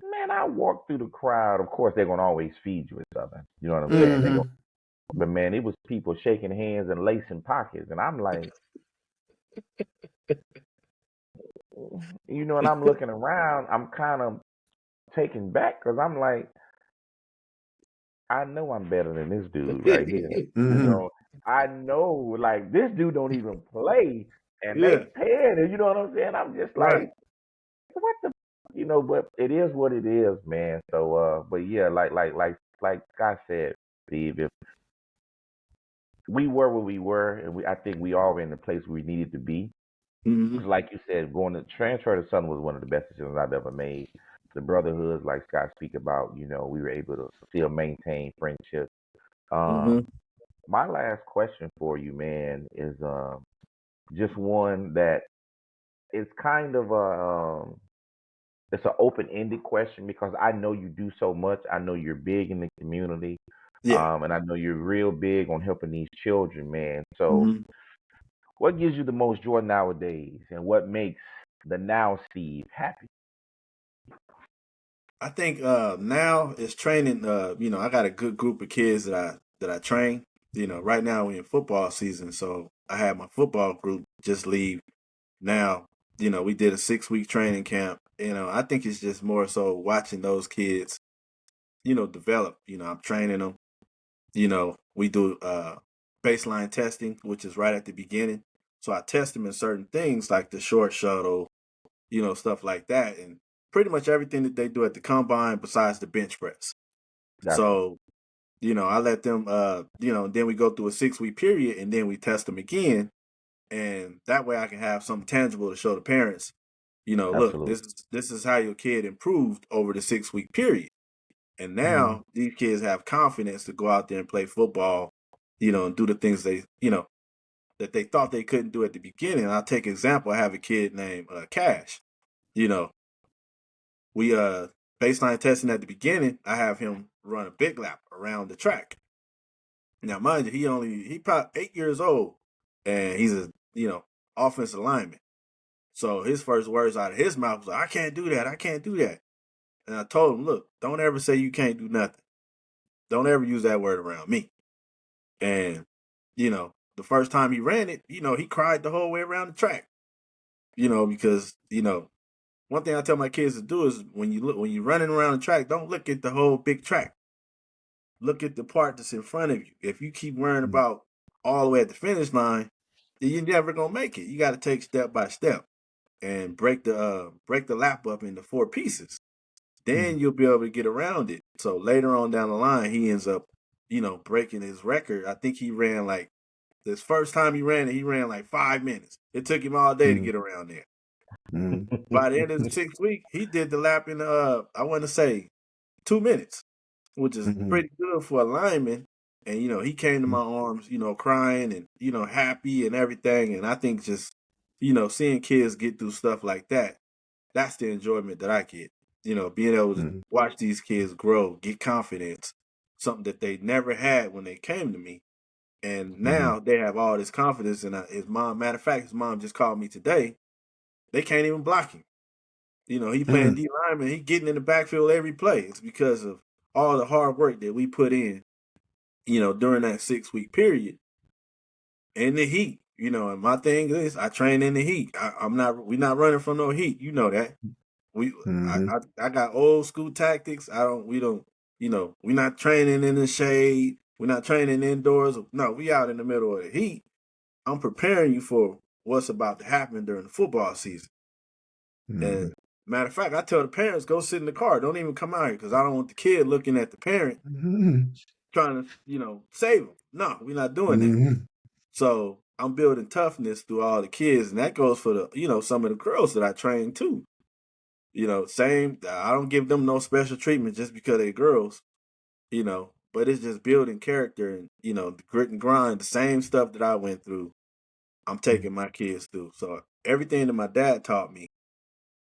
Man, I walked through the crowd. Of course, they're gonna always feed you or something. You know what I'm saying? Hmm. But man, it was people shaking hands and lacing pockets, and I'm like, and I'm looking around. I'm kind of taken back because I'm like, I know I'm better than this dude right here. You Hmm. know, I know like this dude don't even play, and they yeah. paying it. You know what I'm saying? I'm just Right. like, what the, but it is what it is, man. So, but yeah, like Scott said, Steve, if we were where we were, and I think we all were in the place we needed to be. Hmm. 'Cause like you said, going to transfer to Southern was one of the best decisions I've ever made. The brotherhoods, like Scott speak about, we were able to still maintain friendship. Um, Hmm. my last question for you, man, is just one that is kind of it's an open-ended question because I know you do so much. I know you're big in the community, Yeah. and I know you're real big on helping these children, man. So, Hmm. what gives you the most joy nowadays, and what makes the now Steve happy? I think now it's training. I got a good group of kids that I train. Right now we're in football season, so I had my football group just leave now. We did a 6-week training camp. I think it's just more so watching those kids, develop. I'm training them. We do baseline testing, which is right at the beginning. So I test them in certain things like the short shuttle, stuff like that, and pretty much everything that they do at the combine besides the bench press. Gotcha. So, I let them, then we go through a 6-week period and then we test them again. And that way I can have something tangible to show the parents, look, Absolutely. this is how your kid improved over the 6-week period. And now these kids have confidence to go out there and play football, and do the things they, that they thought they couldn't do at the beginning. I'll take an example. I have a kid named Cash. We baseline testing at the beginning, I have him run a big lap around the track. Now, mind you, he probably 8 years old, and he's a offensive lineman. So his first words out of his mouth was like, I can't do that. I can't do that. And I told him, look, don't ever say you can't do nothing. Don't ever use that word around me. And, the first time he ran it, he cried the whole way around the track. Because, one thing I tell my kids to do is when you're running around the track, don't look at the whole big track. Look at the part that's in front of you. If you keep worrying about all the way at the finish line, then you're never gonna make it. You got to take step by step and break the lap up into 4 pieces. Then you'll be able to get around it. So later on down the line, he ends up, breaking his record. I think he ran like this first time he ran it, he ran like 5 minutes. It took him all day to get around there. By the end of the 6th week, he did the lap in I want to say 2 minutes, which is pretty good for a lineman. And he came to my arms, crying and happy and everything. And I think just seeing kids get through stuff like that, that's the enjoyment that I get. Being able to watch these kids grow, get confidence, something that they never had when they came to me. And now they have all this confidence. And matter of fact, his mom just called me today. They can't even block him. He playing D lineman. He getting in the backfield every play. It's because of all the hard work that we put in, during that 6-week period. In the heat, and my thing is I train in the heat. We're not running from no heat. You know that. I got old school tactics. We're not training in the shade. We're not training indoors. No, we out in the middle of the heat. I'm preparing you for what's about to happen during the football season. And matter of fact, I tell the parents, go sit in the car. Don't even come out here because I don't want the kid looking at the parent trying to, save them. No, we're not doing that. So I'm building toughness through all the kids, and that goes for the, some of the girls that I train too. Same. I don't give them no special treatment just because they're girls, but it's just building character and, the grit and grind, the same stuff that I went through, I'm taking my kids through. So everything that my dad taught me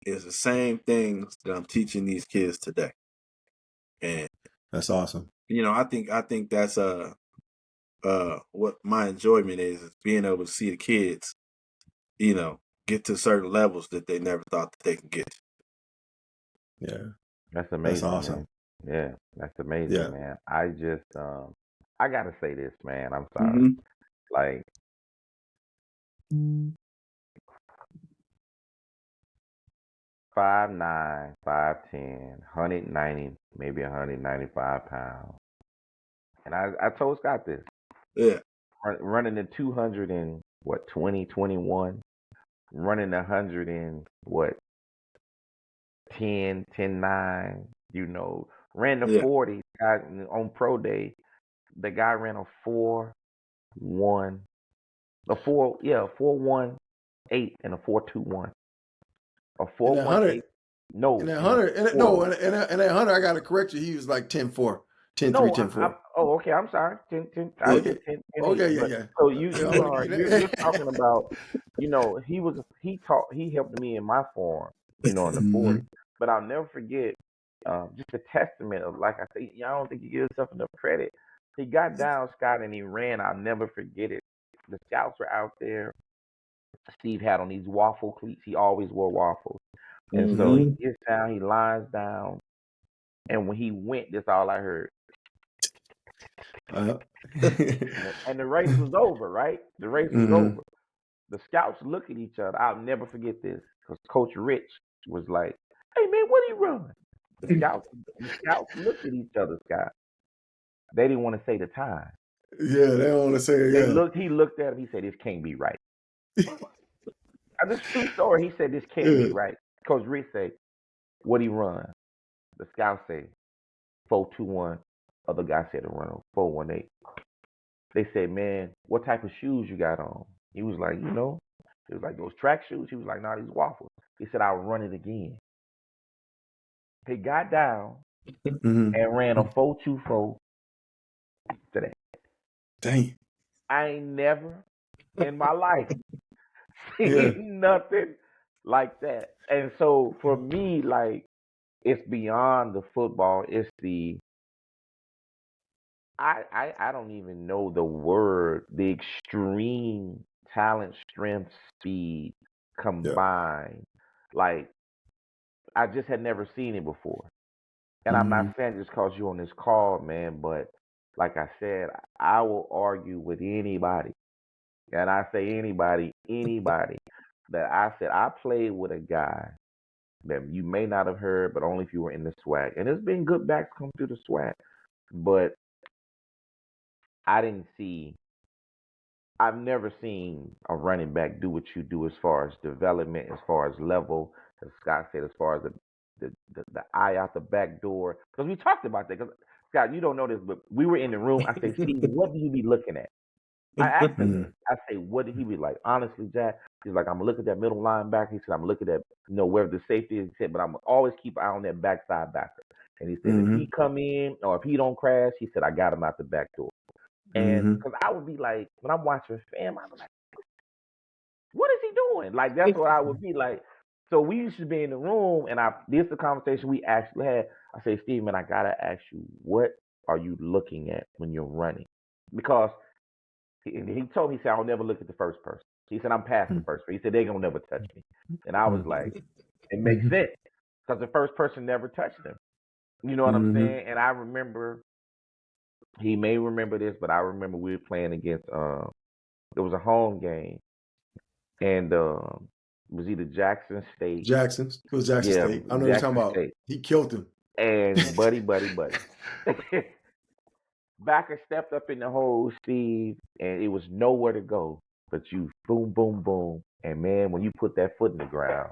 is the same things that I'm teaching these kids today. And that's awesome. I think that's what my enjoyment is being able to see the kids, get to certain levels that they never thought that they could get. Yeah. That's amazing. That's awesome. Man. Yeah, that's amazing, man. I just I gotta say this, man. I'm sorry. Like 5'9", 5'10", 190, maybe 195 pounds. And I told Scott this. Yeah. Running the 200 and 2021, running 100 and 10, 9, ran the 40 on pro day. The guy ran a 4.1, 4.18 and a 4.21. A 4.18. No. And that 100, I gotta correct you. He was like 10.4. 10.3, 10.4. Okay, I'm sorry. 10. I said 10. Okay, yeah. So you're talking about, he helped me in my form, in the 40. But I'll never forget, just a testament of, like I say, I don't think you give yourself enough credit. He got down, Scott, and he ran. I'll never forget it. The scouts were out there. Steve had on these waffle cleats. He always wore waffles. And so he gets down, he lines down, and when he went, that's all I heard. And the race was over, right? The race was over. The scouts look at each other. I'll never forget this, because Coach Rich was like, "Hey man, what did he run?" The scouts looked at each other, Scott. They didn't want to say the time. Yeah, they don't want to say it. He looked at him. He said, "This can't be right." This is a true story. He said this can't be Yeah. right. Coach Rick said, what he run? The scout say 4.21. Other guy said to run a 4.18. They said, man, what type of shoes you got on? He was like, he was like, those track shoes. He was like, nah, these waffles. He said, I'll run it again. He got down Mm-hmm. and ran a 4.24 today. Dang. I ain't never in my life Yeah. seen nothing like that. And so for me, like, it's beyond the football. It's the I don't even know the word. The extreme talent, strength, speed Yeah. combined. Like I just had never seen it before. And I'm Mm-hmm. not saying just cause you're on this call, man, but like I said, I will argue with anybody. And I say anybody that I said I played with a guy that you may not have heard, but only if you were in the swag. And there's been good backs come through the swag. But I didn't see I've never seen a running back do what you do as far as development, as far as level, as Scott said, as far as the eye out the back door. Because we talked about that. Because Scott, you don't know this, but we were in the room. I say, Steve, what do you be looking at? I asked him Mm-hmm. this. I say, what did he be like? Honestly, Jack, he's like, I'm gonna look at that middle linebacker. He said, I'm looking at where the safety is. He said, but I'm always keep an eye on that backside backer. And he said, if Mm-hmm. he come in or if he don't crash, he said, I got him out the back door. And Mm-hmm. because I would be like, when I'm watching film, I was like, what is he doing? Like, that's what I would be like. So we used to be in the room, and this is the conversation we actually had. I say, Steve, man, I gotta ask you, what are you looking at when you're running? Because he told me, he said, I'll never look at the first person. He said, I'm past the first person. He said, they're gonna never touch me. And I was like, it makes Mm-hmm. sense because the first person never touched him. You know what I'm Mm-hmm. saying? And I remember, he may remember this, but I remember we were playing against. It was a home game, and it was either Jackson State. Jackson's. It was Jackson Yeah, State. I know what you're talking Jackson about. State. He killed him. And buddy. Backer stepped up in the hole, Steve, and it was nowhere to go. But you boom, boom, boom. And man, when you put that foot in the ground,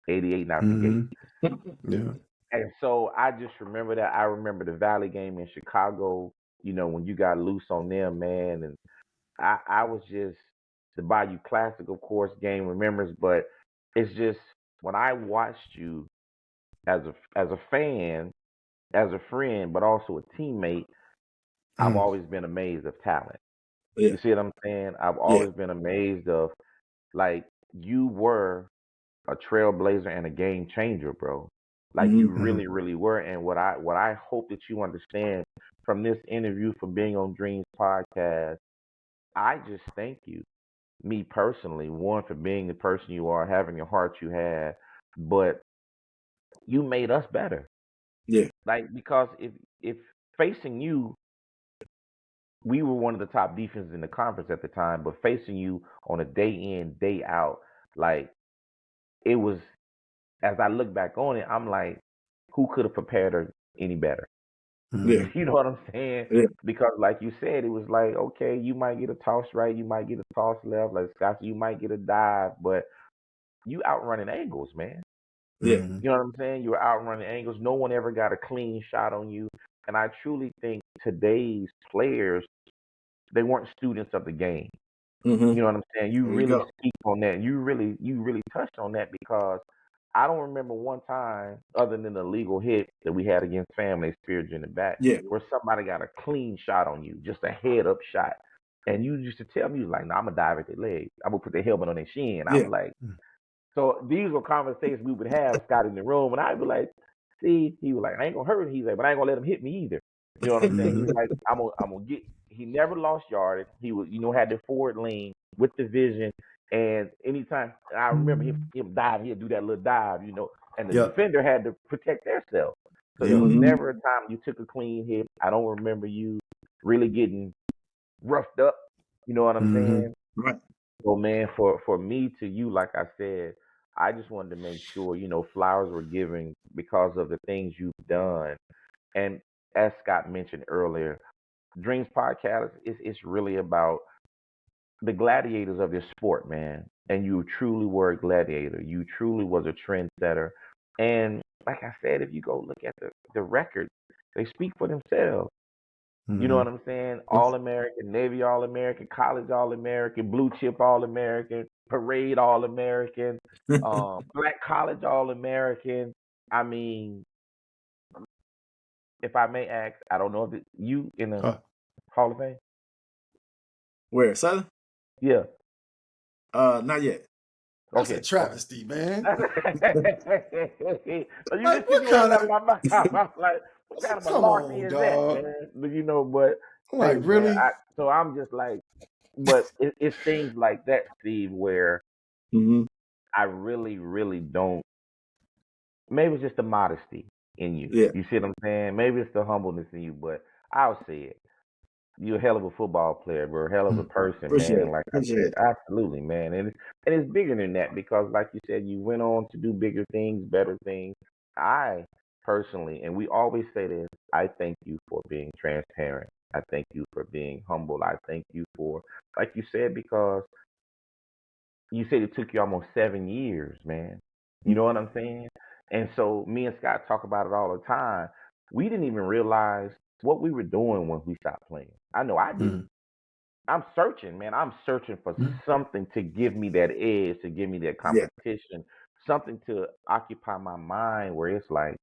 88 out the gate. Mm-hmm. Yeah. And so I just remember that. I remember the Valley game in Chicago, when you got loose on them, man. And I was just the Bayou Classic, of course, game remembers, but it's just when I watched you as a fan, as a friend, but also a teammate, I've Mm. always been amazed of talent. Yeah. You see what I'm saying? I've Yeah. always been amazed of like you were a trailblazer and a game changer, bro. Like you Mm-hmm. Mm-hmm. really, really were. And what I hope that you understand from this interview, from being on Dreams podcast, I just thank you, me personally, one for being the person you are, having the heart you had, but you made us better. Yeah. Like because if facing you, we were one of the top defenses in the conference at the time, but facing you on a day in, day out, like it was. As I look back on it, I'm like, who could have prepared her any better? Yeah. Mm-hmm. You know what I'm saying? Yeah. Because like you said, it was like, okay, you might get a toss right, you might get a toss left, like Scott, you might get a dive, but you outrunning angles, man. Yeah. Mm-hmm. You know what I'm saying? You were outrunning angles. No one ever got a clean shot on you. And I truly think today's players, they weren't students of the game. Mm-hmm. You know what I'm saying? You There you really go. speak on that. You really touched on that because I don't remember one time other than the legal hit that we had against family speared you in the back Yeah. where somebody got a clean shot on you, just a head up shot. And you used to tell me, you was like, no, I'm gonna dive at their leg. I'm gonna put the helmet on their shin. Yeah. I'm like, so these were conversations we would have, Scott, in the room, and I'd be like, see, he was like, I ain't gonna hurt him. He's like, but I ain't gonna let him hit me either. You know what I'm saying? Mm-hmm. He's like, I'm gonna get. He never lost yardage. He was, had the forward lean with the vision, and anytime I remember him dive, he'd do that little dive, and the Yep. defender had to protect themselves. So it Yep. was Mm-hmm. never a time you took a clean hit. I don't remember you really getting roughed up. You know what I'm Mm-hmm. saying? Right. So man, for me to you, like I said, I just wanted to make sure, flowers were given because of the things you've done. And as Scott mentioned earlier, Dreams Podcast is it's really about the gladiators of this sport, man. And you truly were a gladiator. You truly was a trendsetter. And like I said, if you go look at the records, they speak for themselves. You know Mm-hmm. what I'm saying? All American, Navy All American, College All American, Blue Chip All American, Parade All American, Black College All American. I mean, if I may ask, I don't know if you in the Hall of Fame? Where, Southern? Yeah. Not yet. That's a Okay. Okay. travesty, man. So you Like, just took what the words kind out of? of my mouth. I'm like, what kind of Come malarkey on, is that, dog. man? But you know, but hey, Like, man, really? so I'm just like, but it's things like that, Steve, where Mm-hmm. I really, really don't. Maybe it's just the modesty in you. Yeah. You see what I'm saying? Maybe it's the humbleness in you, but I'll say it. You're a hell of a football player, bro. A hell of a person, Appreciate man. it. Like I Appreciate said, it. absolutely, man. And it's bigger than that because, like you said, you went on to do bigger things, better things. I personally, and we always say this, I thank you for being transparent. I thank you for being humble. I thank you for, like you said, because you said it took you almost 7 years, man. You know what I'm saying? And so me and Scott talk about it all the time. We didn't even realize what we were doing when we stopped playing. I know I didn't. I'm searching, man. I'm searching for something to give me that edge, to give me that Yeah. competition, something to occupy my mind where it's like,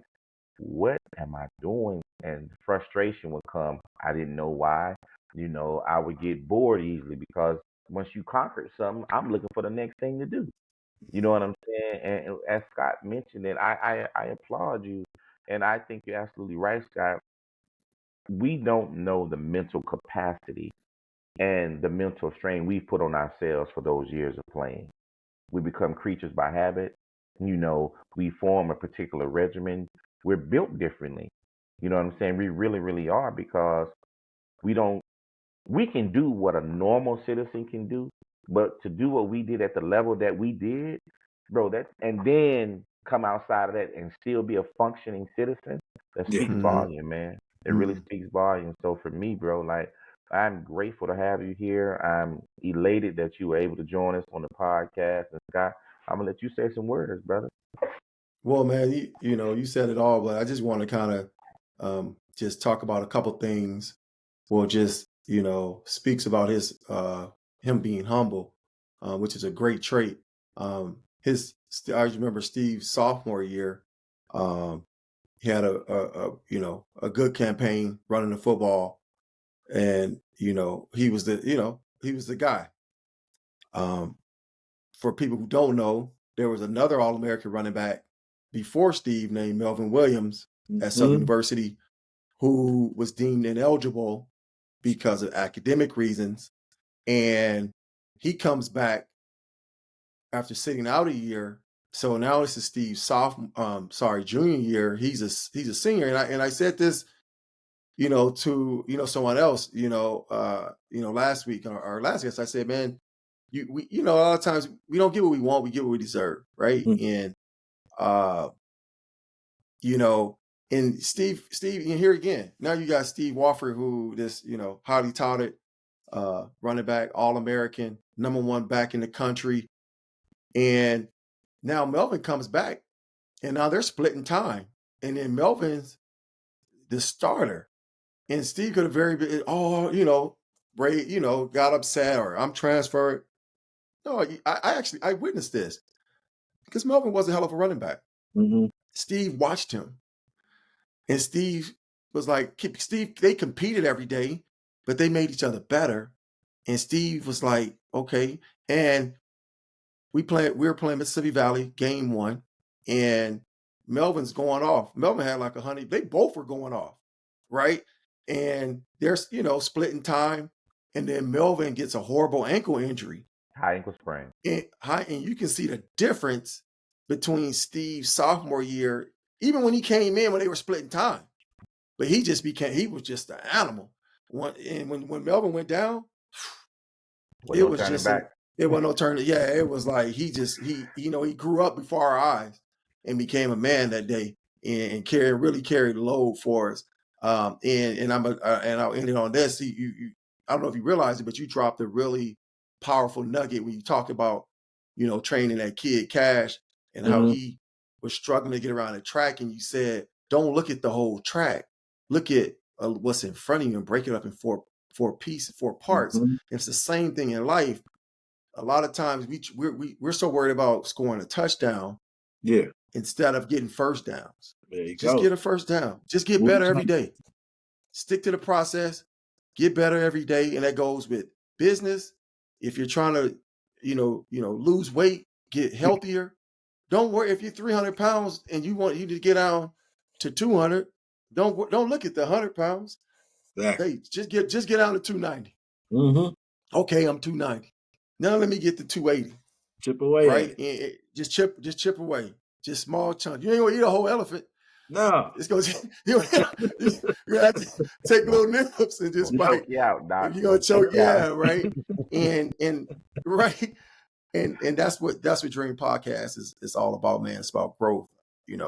what am I doing? And frustration would come. I didn't know why. You know, I would get bored easily because once you conquered something, I'm looking for the next thing to do. You know what I'm saying? And as Scott mentioned it, I applaud you. And I think you're absolutely right, Scott. We don't know the mental capacity and the mental strain we put on ourselves for those years of playing. We become creatures by habit. You know, we form a particular regimen. We're built differently. You know what I'm saying? We really, really are because we don't, we can do what a normal citizen can do, but to do what we did at the level that we did, bro, that, and then come outside of that and still be a functioning citizen, that Yeah. speaks Mm-hmm. volume, man. It really speaks volume. So for me, bro, like, I'm grateful to have you here. I'm elated that you were able to join us on the podcast. And Scott, I'm gonna let you say some words, brother. Well, man, you know, you said it all, but I just want to kind of just talk about a couple things. Well, just, you know, speaks about his him being humble, which is a great trait. I remember Steve's sophomore year. He had a you know, a good campaign running the football, and you know, he was the guy. Um, for people who don't know, there was another All-American running back before Steve named Melvin Williams at Southern Mm-hmm. University, who was deemed ineligible because of academic reasons. And he comes back after sitting out a year. So now this is Steve's junior year. He's a senior. And I said this, you know, to, you know, someone else, last week or last guest, I said, man, you know, a lot of times we don't get what we want, we get what we deserve, right? And uh, you know, and Steve, and here again, now you got Steve Wofford, who this, you know, highly touted running back, All-American, #1 back in the country. And now Melvin comes back and now they're splitting time. And then Melvin's the starter. And Steve could have very been, you know, Ray, you know, got upset or I'm transferred. No, I actually I witnessed this because Melvin was a hell of a running back. Mm-hmm. Steve watched him. And Steve was like, Steve, they competed every day, but they made each other better. And Steve was like, okay. And we were playing Mississippi Valley game 1, and Melvin's going off. Melvin had like 100. They both were going off, right? And there's, you know, splitting time. And then Melvin gets a horrible ankle injury. High ankle sprain. And you can see the difference between Steve's sophomore year, even when he came in when they were splitting time. But he was just an animal. When Melvin went down, With it no was turning just back. it wasn't no turning. Yeah, it was like you know, he grew up before our eyes and became a man that day and really carried the load for us. And I'll end it on this. I don't know if you realize it, but you dropped a really powerful nugget when you talk about, training that kid Cash and how Mhm. he was struggling to get around the track. And you said, don't look at the whole track. Look at what's in front of you and break it up in four parts. Mhm. It's the same thing in life. A lot of times we're so worried about scoring a touchdown Yeah. instead of getting first downs. There you Just go. get a first down. Just get Move better the every chain. day. Stick to the process. Get better every day, and that goes with business. If you're trying to, lose weight, get healthier. Don't worry if you're 300 pounds and you to get down to 200. Don't look at the 100 pounds. Exactly. Hey, just get down to 290. Mhm. Okay, I'm 290. Now let me get to 280. Chip away at Right? it. And just chip away. Just small chunks. You ain't gonna eat a whole elephant. No. It's gonna you're gonna have to take little nips and just Gonna bite. choke you out, Doc. And you're gonna Gonna choke choke, you out. yeah, right. And right. And that's what Dream Podcast is all about, man. It's about growth, That's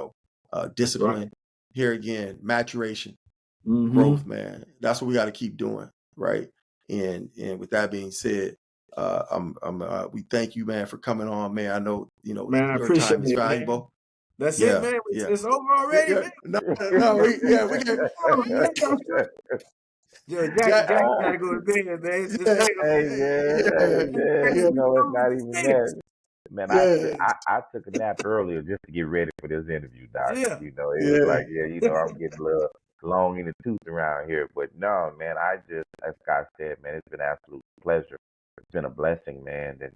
right. discipline. Here again, maturation, Mhm. growth, man. That's what we got to keep doing, right? And with that being said, we thank you, man, for coming on, man. I know Man, I your appreciate time is it, man. valuable. That's it, Yeah, man. yeah, It's over already, yeah. man. No, we can. Oh, man. Yo, Jackie gotta go to bed, man. It's Yeah, late Hey already. man, hey yeah, man, yeah, it's not even that. Man, yeah, I took a nap earlier just to get ready for this interview, Doc. Yeah. It was yeah. like, yeah, I'm getting a little long in the tooth around here. But no, man, I just, as Scott said, man, it's been an absolute pleasure. It's been a blessing, man. And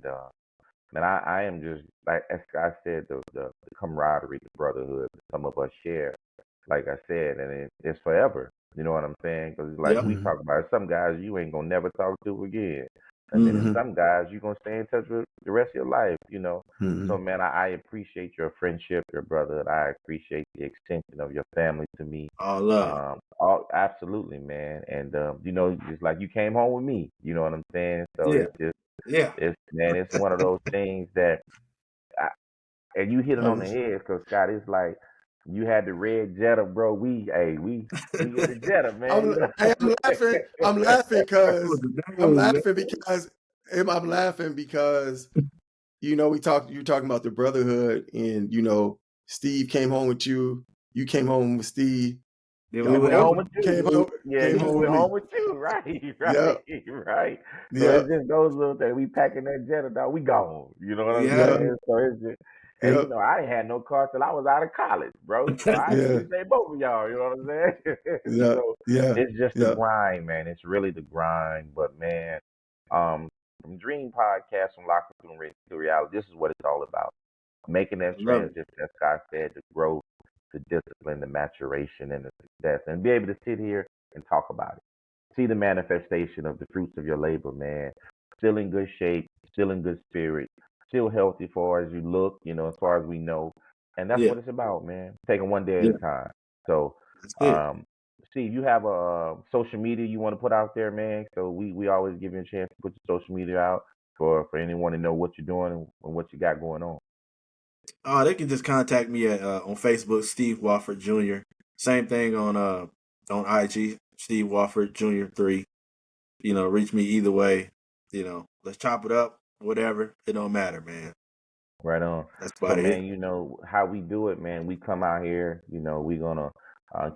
man, I am just like as Scott said, the camaraderie, the brotherhood that some of us share. Like I said, and it's forever. You know what I'm saying? Because like Yep. we Mm-hmm. talk about, some guys you ain't gonna never talk to again, and then there's Mm-hmm. Mm-hmm. some guys you gonna stay in touch with the rest of your life. So Mm-hmm. man, I appreciate your friendship, your brotherhood. I appreciate the extension of your family to me. All love. Absolutely, man. And just like you came home with me. You know what I'm saying? So Yeah. it's just Yeah. it's one of those things that and you hit it I on the was, head, because Scott, it's like you had the red Jetta, bro. We in the Jetta, man. You know. I'm laughing. I'm laughing That was because the I'm dang, man. laughing because I'm laughing because you're talking about the brotherhood, and Steve came home with you. You came home with Steve. Then We we Y'all went went both home over. with you. came We home with went me. home with you, right, right, Yep. right. So it's Yep. just those little things. We packing that Jetta, dog. We gone. You know what I'm Yeah. Yep. saying? So it's just, and Yep. I didn't have no car till I was out of college, bro. So I Yeah. appreciate both of y'all. You know what I'm saying? Yeah. So Yeah. it's just the Yeah. grind, man. It's really the grind. But man, um, from Dream Podcast, from Locker Room to Reality, this is what it's all about. Making that I love it. transition, as Scott said, the growth, the discipline, the maturation, and the success, and be able to sit here and talk about it. See the manifestation of the fruits of your labor, man. Still in good shape, still in good spirit, still healthy far as you look, as far as we know. And that's Yeah. what it's about, man. Taking one day at Yeah. a time. So, That's it. um, Steve, you have a social media you want to put out there, man. So we always give you a chance to put your social media out for anyone to know what you're doing and what you got going on. They can just contact me at on Facebook, Steve Wofford Jr. Same thing on IG, Steve Wofford Jr. 3. Reach me either way. Let's chop it up. Whatever. It don't matter, man. Right on. That's So, about it. man, how we do it, man. We come out here, we gonna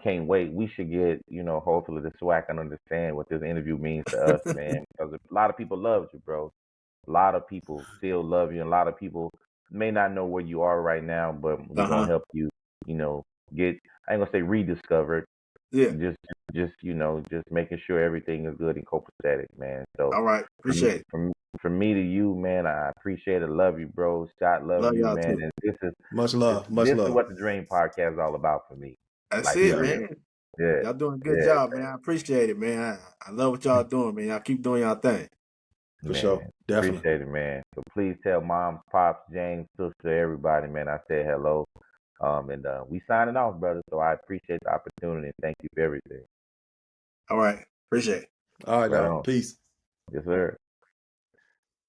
can't wait. We should get, hopefully the SWAC can understand what this interview means to us, man. Because a lot of people love you, bro. A lot of people still love you, and a lot of people may not know where you are right now, but we're gonna help you, get, I ain't gonna say rediscovered, Yeah. just making sure everything is good and copacetic, man. So All right. from Appreciate it. from me to you, man, I appreciate it. Love you, bro. Scott, love Love you, y'all man. too. And this is Much love. Much this is love. what the Dream Podcast is all about for me. That's Like it, for Yeah. real. man. Yeah, Y'all doing a good yeah, job, man. I appreciate it, man. I love what y'all doing, man. Y'all keep doing y'all thing. For sure. man. Definitely. Appreciate it, man. So please tell mom, pops, James, sister, everybody, man, I said hello. And we signing off, brother. So I appreciate the opportunity and thank you for everything. All right. Appreciate it. All right, Right y'all. on. Peace. Yes, sir.